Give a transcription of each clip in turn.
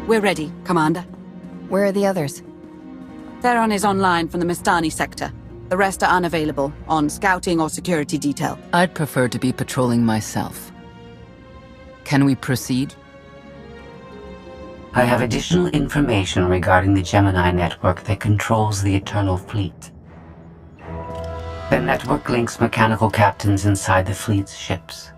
We're ready, Commander. Where are the others? Theron is online from the Mistani sector. The rest are unavailable, on scouting or security detail. I'd prefer to be patrolling myself. Can we proceed? I have additional information regarding the Gemini network that controls the Eternal Fleet. The network links mechanical captains inside the fleet's ships.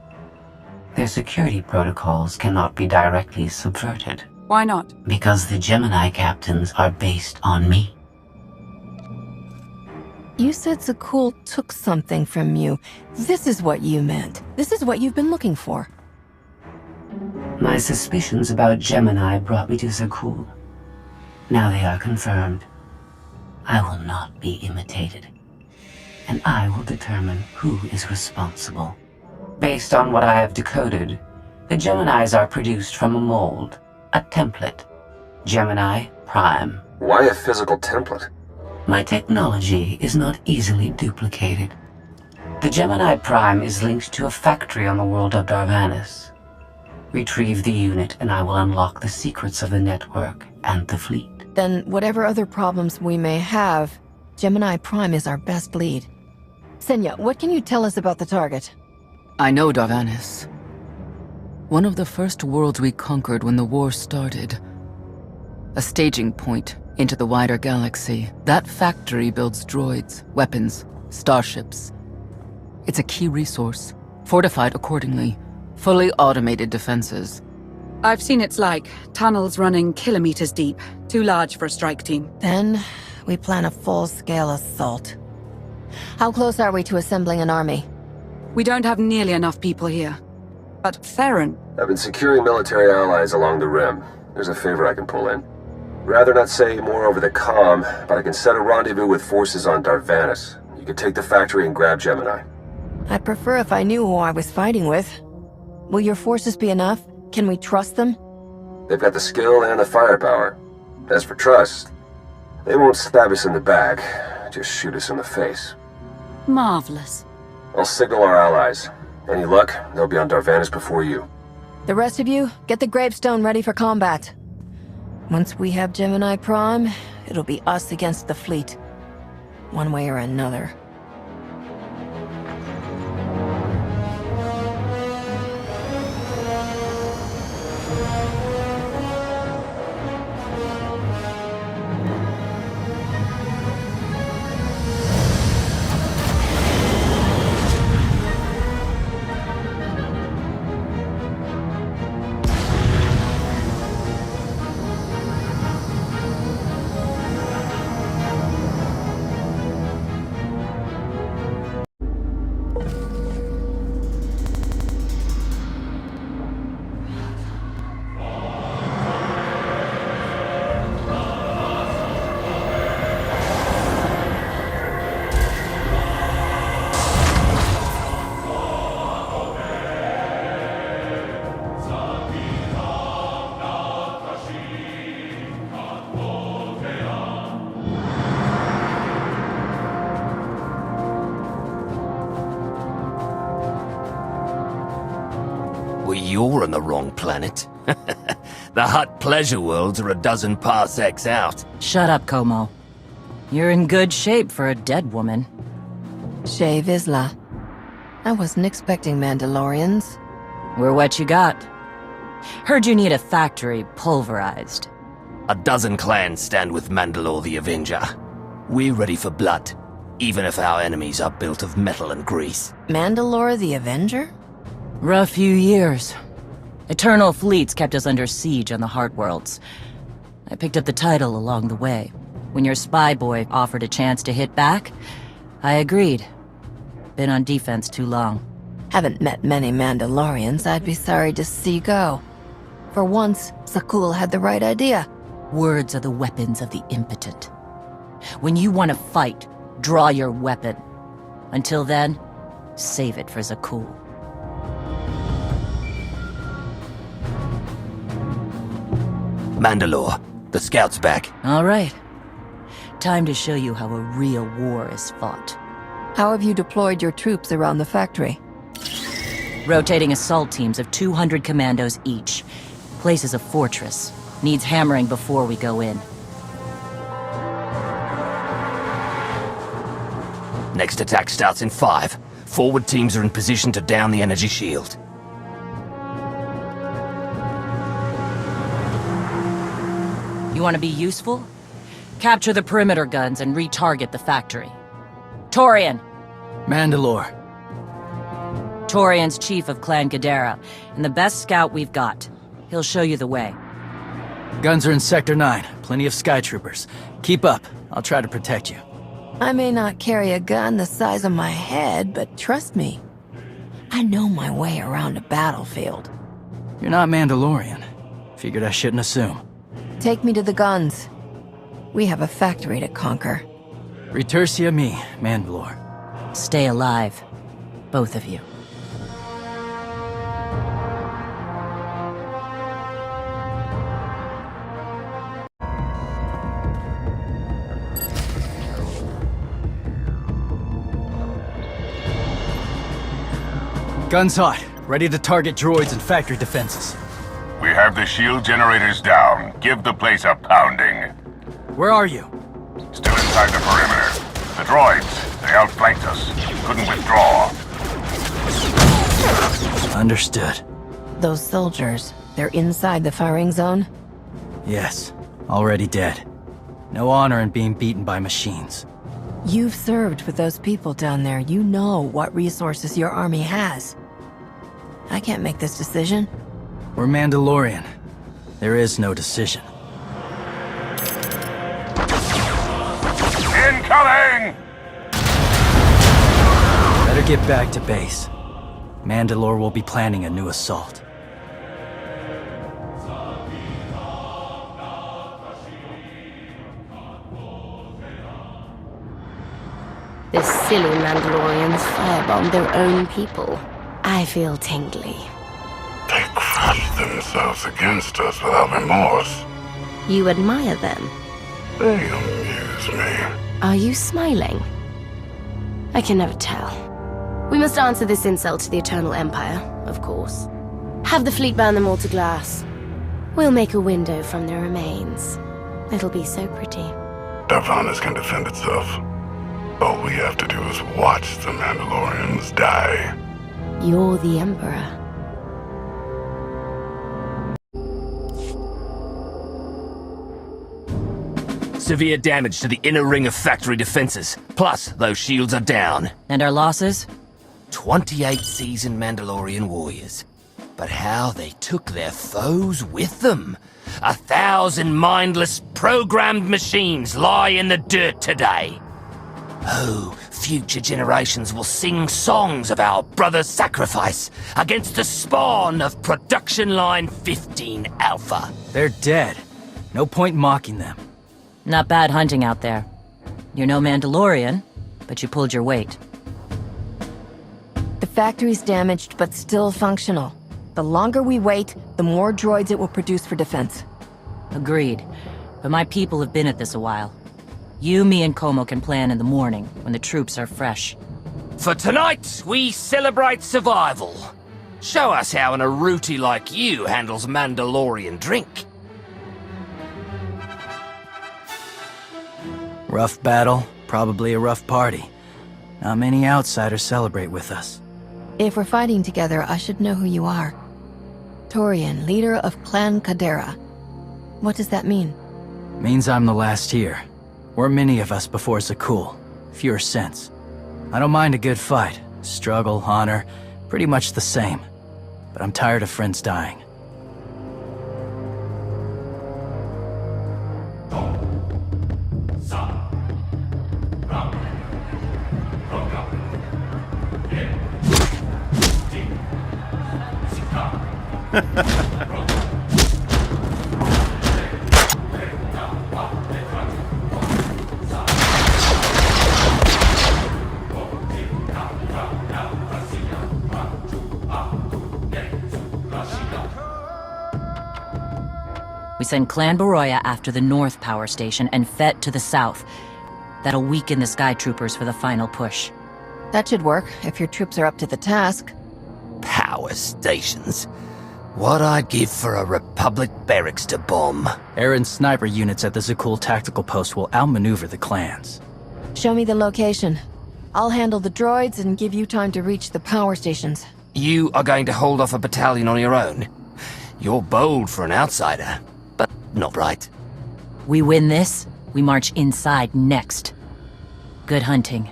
Their security protocols cannot be directly subverted. Why not? Because the Gemini captains are based on me. You said Zakul took something from you. This is what you meant. This is what you've been looking for. My suspicions about Gemini brought me to Zakul. Now they are confirmed. I will not be imitated. And I will determine who is responsible. Based on what I have decoded, the Geminis are produced from a mold, a template. Gemini Prime. Why a physical template? My technology is not easily duplicated. The Gemini Prime is linked to a factory on the world of Darvanis. Retrieve the unit and I will unlock the secrets of the network and the fleet. Then whatever other problems we may have, Gemini Prime is our best lead. Senya, what can you tell us about the target? I know Darvanis. One of the first worlds we conquered when the war started. A staging point into the wider galaxy. That factory builds droids, weapons, starships. It's a key resource, fortified accordingly. Fully automated defenses. I've seen it's like tunnels running kilometers deep, too large for a strike team. Then we plan a full-scale assault. How close are we to assembling an army? We don't have nearly enough people here. But Theron... I've been securing military allies along the rim. There's a favor I can pull in. Rather not say more over the comm, but I can set a rendezvous with forces on Darvanis. You can take the factory and grab Gemini. I'd prefer if I knew who I was fighting with. Will your forces be enough? Can we trust them? They've got the skill and the firepower. As for trust, they won't stab us in the back, just shoot us in the face. Marvelous. I'll signal our allies. Any luck, they'll be on Darvanis before you. The rest of you, get the gravestone ready for combat. Once we have Gemini Prime, it'll be us against the fleet. One way or another. Well, you're on the wrong planet. The Hutt pleasure worlds are a dozen parsecs out. Shut up, Como. You're in good shape for a dead woman. Shea Vizsla. I wasn't expecting Mandalorians. We're what you got. Heard you need a factory pulverized. A dozen clans stand with Mandalore the Avenger. We're ready for blood, even if our enemies are built of metal and grease. Mandalore the Avenger? Rough few years. Eternal fleets kept us under siege on the Heart Worlds. I picked up the title along the way. When your spy boy offered a chance to hit back, I agreed. Been on defense too long. Haven't met many Mandalorians I'd be sorry to see go. For once, Zakul had the right idea. Words are the weapons of the impotent. When you want to fight, draw your weapon. Until then, save it for Zakul. Mandalore, the scout's back. All right. Time to show you how a real war is fought. How have you deployed your troops around the factory? Rotating assault teams of 200 commandos each. Place is a fortress, Needs hammering before we go in. Next attack starts in 5. Forward teams are in position to down the energy shield. You want to be useful? Capture the perimeter guns and retarget the factory. Torian! Mandalore. Torian's chief of Clan Gadara, and the best scout we've got. He'll show you the way. Guns are in Sector 9. Plenty of Sky Troopers. Keep up. I'll try to protect you. I may not carry a gun the size of my head, but trust me, I know my way around a battlefield. You're not Mandalorian. Figured I shouldn't assume. Take me to the guns. We have a factory to conquer. Retursia me, Mandalore. Stay alive. Both of you. Guns hot. Ready to target droids and factory defenses. We have the shield generators down. Give the place a pounding. Where are you? Still inside the perimeter. The droids, they outflanked us. Couldn't withdraw. Understood. Those soldiers, they're inside the firing zone? Yes. Already dead. No honor in being beaten by machines. You've served with those people down there. You know what resources your army has. I can't make this decision. We're Mandalorian. There is no decision. Incoming! Better get back to base. Mandalore will be planning a new assault. The silly Mandalorians firebombed their own people. I feel tingly. They crushed themselves against us without remorse. You admire them. They amuse me. Are you smiling? I can never tell. We must answer this insult to the Eternal Empire, of course. Have the fleet burn them all to glass. We'll make a window from their remains. It'll be so pretty. Darvanas can defend itself. All we have to do is watch the Mandalorians die. You're the Emperor. Severe damage to the inner ring of factory defenses. Plus, those shields are down. And our losses? 28 seasoned Mandalorian warriors. But how they took their foes with them. 1,000 mindless, programmed machines lie in the dirt today. Oh, future generations will sing songs of our brother's sacrifice against the spawn of Production Line 15 Alpha. They're dead. No point mocking them. Not bad hunting out there. You're no Mandalorian, but you pulled your weight. The factory's damaged, but still functional. The longer we wait, the more droids it will produce for defense. Agreed. But my people have been at this a while. You, me, and Como can plan in the morning, when the troops are fresh. For tonight, we celebrate survival. Show us how an Aruti like you handles Mandalorian drink. Rough battle, probably a rough party. Not many outsiders celebrate with us. If we're fighting together, I should know who you are. Torian, leader of Clan Gadara. What does that mean? Means I'm the last here. Weren't many of us before Zakul. Fewer since. I don't mind a good fight. Struggle, honor, pretty much the same. But I'm tired of friends dying. We send Clan Baroya after the North Power Station and Fett to the south. That'll weaken the Sky Troopers for the final push. That should work, if your troops are up to the task. Power stations. What I'd give for a Republic barracks to bomb. Aaron's sniper units at the Zakul tactical post will outmaneuver the clans. Show me the location. I'll handle the droids and give you time to reach the power stations. You are going to hold off a battalion on your own? You're bold for an outsider, but not right. We win this, we march inside next. Good hunting.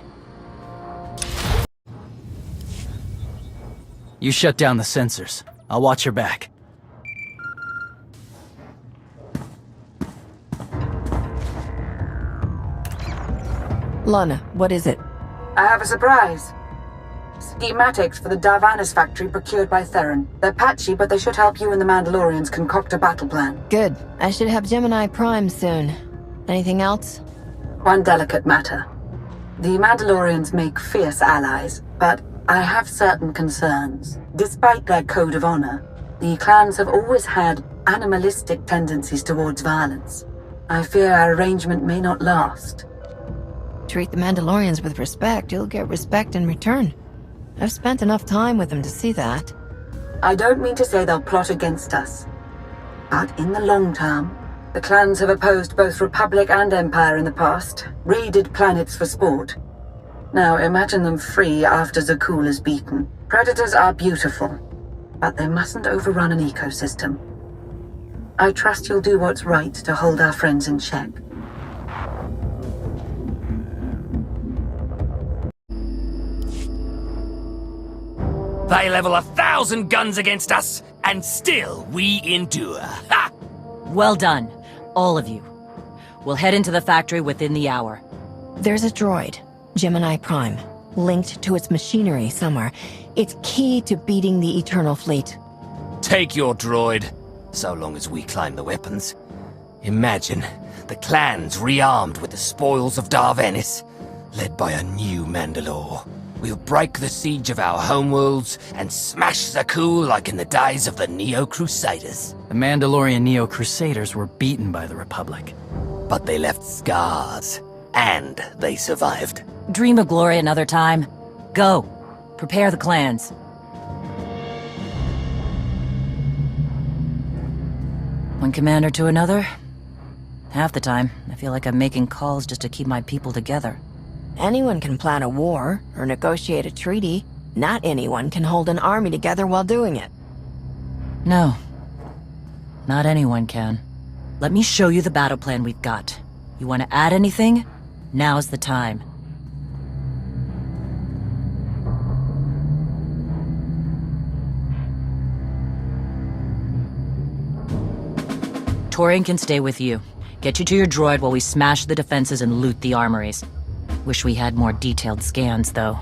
You shut down the sensors. I'll watch your back. Lana, what is it? I have a surprise. Schematics for the Darvanis factory procured by Theron. They're patchy, but they should help you and the Mandalorians concoct a battle plan. Good. I should have Gemini Prime soon. Anything else? One delicate matter. The Mandalorians make fierce allies, but I have certain concerns. Despite their code of honor, the clans have always had animalistic tendencies towards violence. I fear our arrangement may not last. Treat the Mandalorians with respect, you'll get respect in return. I've spent enough time with them to see that. I don't mean to say they'll plot against us. But in the long term, the clans have opposed both Republic and Empire in the past, raided planets for sport. Now imagine them free after Zakul is beaten. Predators are beautiful, but they mustn't overrun an ecosystem. I trust you'll do what's right to hold our friends in check. They level 1,000 guns against us, and still we endure. Ha! Well done, all of you. We'll head into the factory within the hour. There's a droid, Gemini Prime, linked to its machinery somewhere. It's key to beating the Eternal Fleet. Take your droid, so long as we climb the weapons. Imagine the clans rearmed with the spoils of Darvanis, led by a new Mandalore. We'll break the siege of our homeworlds and smash Zakul like in the days of the Neo-Crusaders. The Mandalorian Neo-Crusaders were beaten by the Republic. But they left scars, and they survived. Dream of glory another time. Go. Prepare the clans. One commander to another. Half the time, I feel like I'm making calls just to keep my people together. Anyone can plan a war or negotiate a treaty. Not anyone can hold an army together while doing it. No. Not anyone can. Let me show you the battle plan we've got. You want to add anything? Now's the time. Torian can stay with you. Get you to your droid while we smash the defenses and loot the armories. Wish we had more detailed scans, though.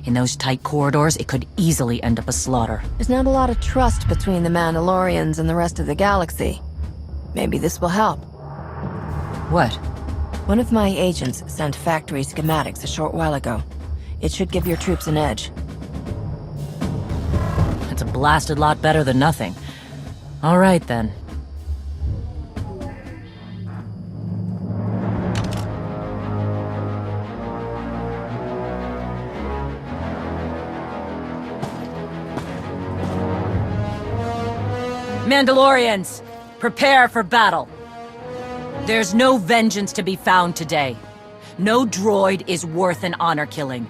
In those tight corridors, it could easily end up a slaughter. There's not a lot of trust between the Mandalorians and the rest of the galaxy. Maybe this will help. What? One of my agents sent factory schematics a short while ago. It should give your troops an edge. It's a blasted lot better than nothing. All right, then. Mandalorians, prepare for battle. There's no vengeance to be found today. No droid is worth an honor killing.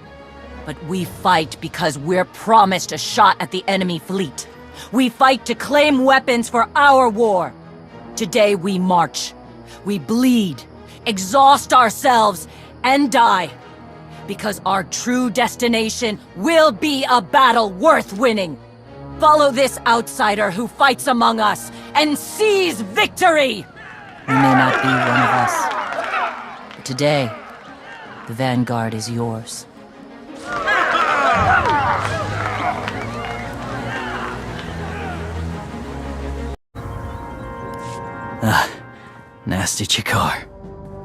But we fight because we're promised a shot at the enemy fleet. We fight to claim weapons for our war. Today we march. We bleed, exhaust ourselves, and die. Because our true destination will be a battle worth winning. Follow this outsider who fights among us and seize victory! We may not be one of us, but today, the Vanguard is yours. Nasty Chikar.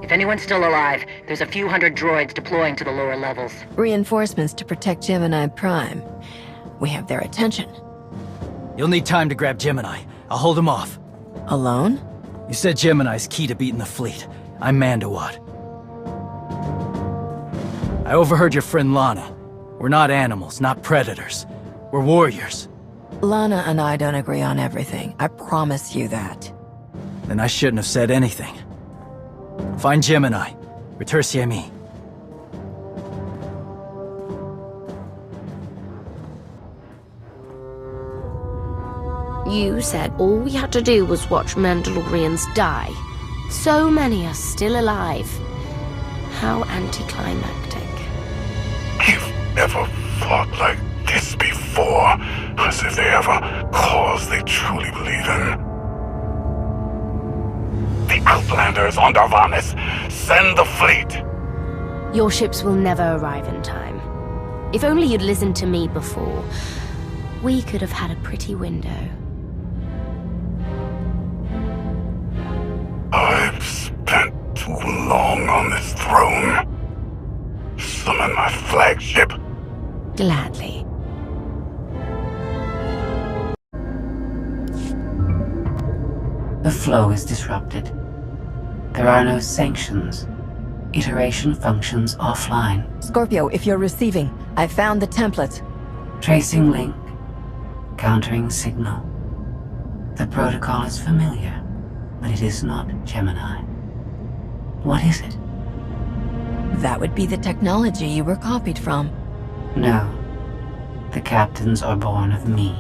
If anyone's still alive, there's a few hundred droids deploying to the lower levels. Reinforcements to protect Gemini Prime. We have their attention. You'll need time to grab Gemini. I'll hold him off. Alone? You said Gemini's key to beating the fleet. I'm Mandawat. I overheard your friend Lana. We're not animals, not predators. We're warriors. Lana and I don't agree on everything. I promise you that. Then I shouldn't have said anything. Find Gemini. Retursi me. You said all we had to do was watch Mandalorians die. So many are still alive. How anticlimactic. You've never fought like this before, as if they have a cause they truly believe in. The Outlanders on Darvanis! Send the fleet! Your ships will never arrive in time. If only you'd listened to me before, we could have had a pretty window. I've spent too long on this throne. Summon my flagship. Gladly. The flow is disrupted. There are no sanctions. Iteration functions offline. Scorpio, if you're receiving, I found the template. Tracing link. Countering signal. The protocol is familiar, but it is not Gemini. What is it? That would be the technology you were copied from. No. The captains are born of me.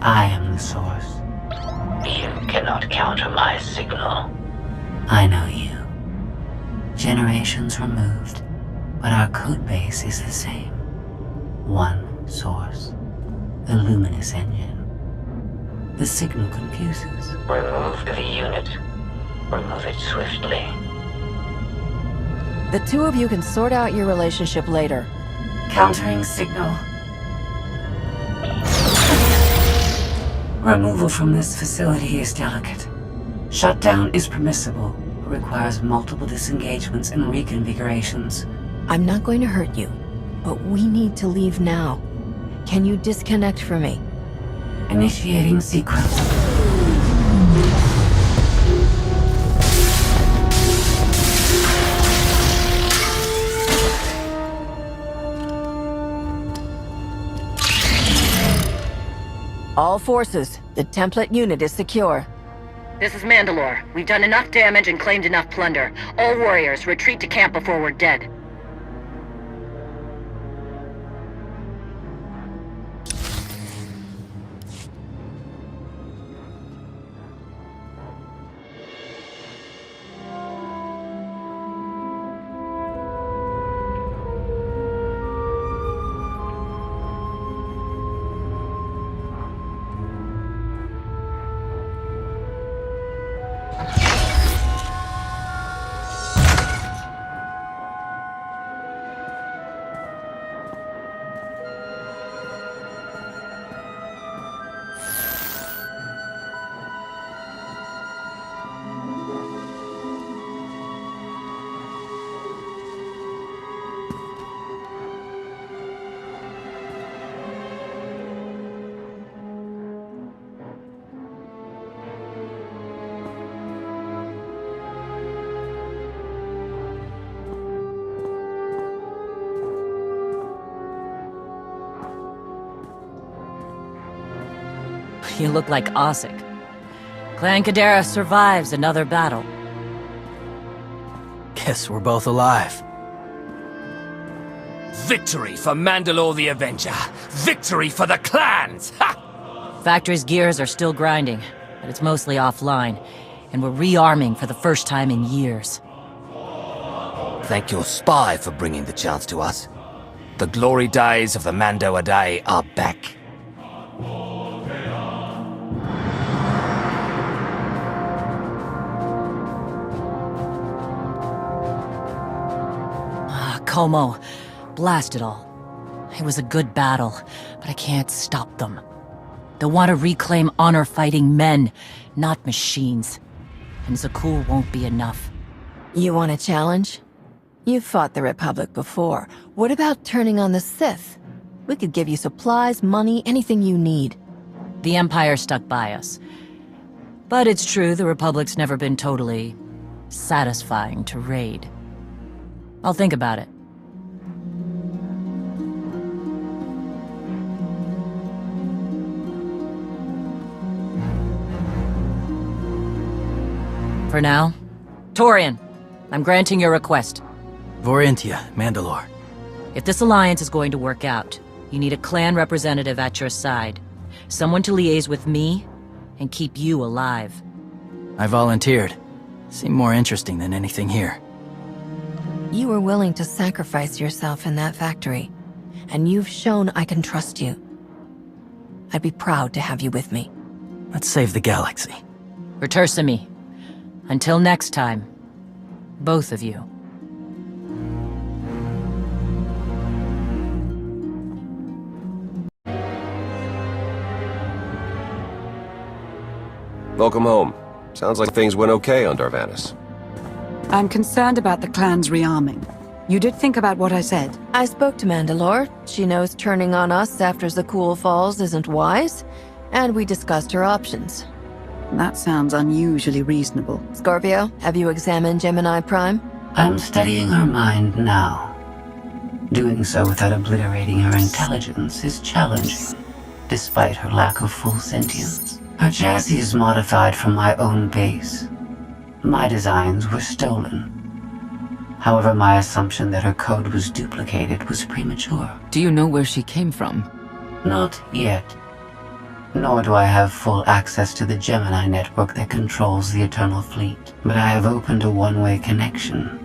I am the source. You cannot counter my signal. I know you. Generations removed, but our code base is the same. One source. The luminous engine. The signal confuses. Remove the unit. Remove it swiftly. The two of you can sort out your relationship later. Countering signal. Removal from this facility is delicate. Shutdown is permissible, but requires multiple disengagements and reconfigurations. I'm not going to hurt you, but we need to leave now. Can you disconnect for me? Initiating sequence. All forces, the template unit is secure. This is Mandalore. We've done enough damage and claimed enough plunder. All warriors, retreat to camp before we're dead. You look like Ossik. Clan Kadera survives another battle. Guess we're both alive. Victory for Mandalore the Avenger! Victory for the clans! Ha! Factory's gears are still grinding, but it's mostly offline, and we're rearming for the first time in years. Thank your spy for bringing the chance to us. The glory days of the Mando Adae are back. Como. Blast it all. It was a good battle, but I can't stop them. They want to reclaim honor-fighting men, not machines. And Zakuul won't be enough. You want a challenge? You've fought the Republic before. What about turning on the Sith? We could give you supplies, money, anything you need. The Empire stuck by us. But it's true the Republic's never been totally satisfying to raid. I'll think about it. For now. Torian, I'm granting your request. Vorintia, Mandalore. If this alliance is going to work out, you need a clan representative at your side. Someone to liaise with me and keep you alive. I volunteered. Seemed more interesting than anything here. You were willing to sacrifice yourself in that factory, and you've shown I can trust you. I'd be proud to have you with me. Let's save the galaxy. Retursamy. Until next time, both of you. Welcome home. Sounds like things went okay on Darvanis. I'm concerned about the clan's rearming. You did think about what I said? I spoke to Mandalore. She knows turning on us after Zakul falls isn't wise, and we discussed her options. That sounds unusually reasonable. Scorpio, have you examined Gemini Prime? I'm studying her mind now. Doing so without obliterating her intelligence is challenging, despite her lack of full sentience. Her chassis is modified from my own base. My designs were stolen. However, my assumption that her code was duplicated was premature. Do you know where she came from? Not yet. Nor do I have full access to the Gemini network that controls the Eternal Fleet. But I have opened a one-way connection.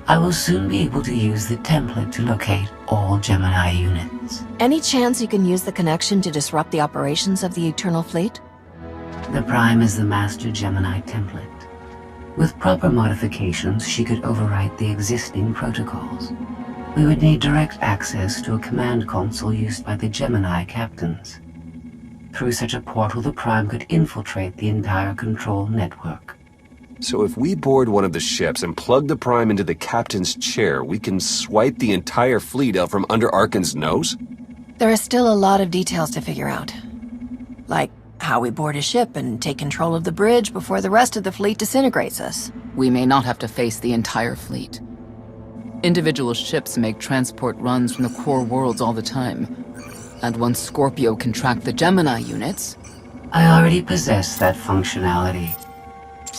I will soon be able to use the template to locate all Gemini units. Any chance you can use the connection to disrupt the operations of the Eternal Fleet? The Prime is the master Gemini template. With proper modifications, she could overwrite the existing protocols. We would need direct access to a command console used by the Gemini captains. Through such a portal, the Prime could infiltrate the entire control network. So if we board one of the ships and plug the Prime into the captain's chair, we can swipe the entire fleet out from under Arkan's nose? There are still a lot of details to figure out. Like how we board a ship and take control of the bridge before the rest of the fleet disintegrates us. We may not have to face the entire fleet. Individual ships make transport runs from the core worlds all the time. And once Scorpio can track the Gemini units... I already possess that functionality.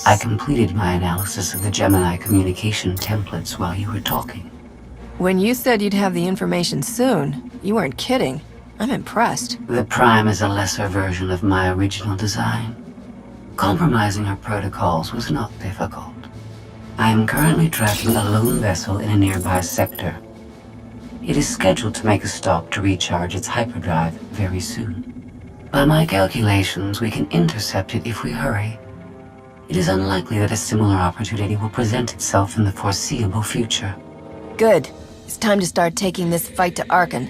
I completed my analysis of the Gemini communication templates while you were talking. When you said you'd have the information soon, you weren't kidding. I'm impressed. The Prime is a lesser version of my original design. Compromising her protocols was not difficult. I am currently tracking a lone vessel in a nearby sector. It is scheduled to make a stop to recharge its hyperdrive very soon. By my calculations, we can intercept it if we hurry. It is unlikely that a similar opportunity will present itself in the foreseeable future. Good. It's time to start taking this fight to Arkan.